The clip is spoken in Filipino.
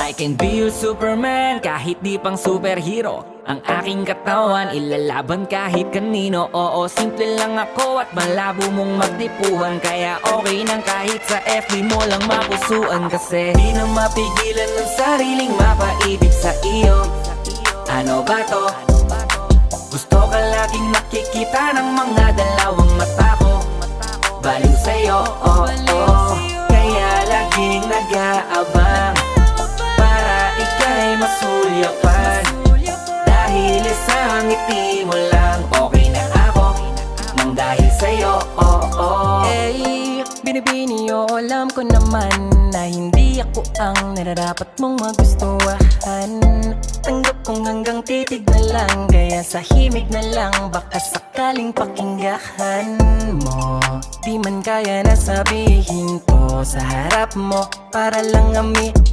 I can be your Superman kahit di pang superhero. Ang aking katawan ilalaban kahit kanino. Oo, simple lang ako at malabo mong magdipuhan. Kaya okay nang kahit sa FB mo lang mapusuan. Kasi di na mapigilan ng sariling mapaibig sa iyo. Ano ba to? Gusto ka laging nakikita ng mga dalawang mata ko. Baliw sa'yo, oh, oh. Kaya laging nag-aabang para ika'y masulyapan. Dahil isang ngiti mo lang, okay na ako nang dahil sa'yo, oh, oh. Eh, binibini o alam ko naman na hindi ako ang nararapat mong magustuhan. Tanggap kong hanggang titig na lang, kaya sa himig na lang baka sakaling pakinggan mo. Di man kaya na sabihin ko sa harap mo, para lang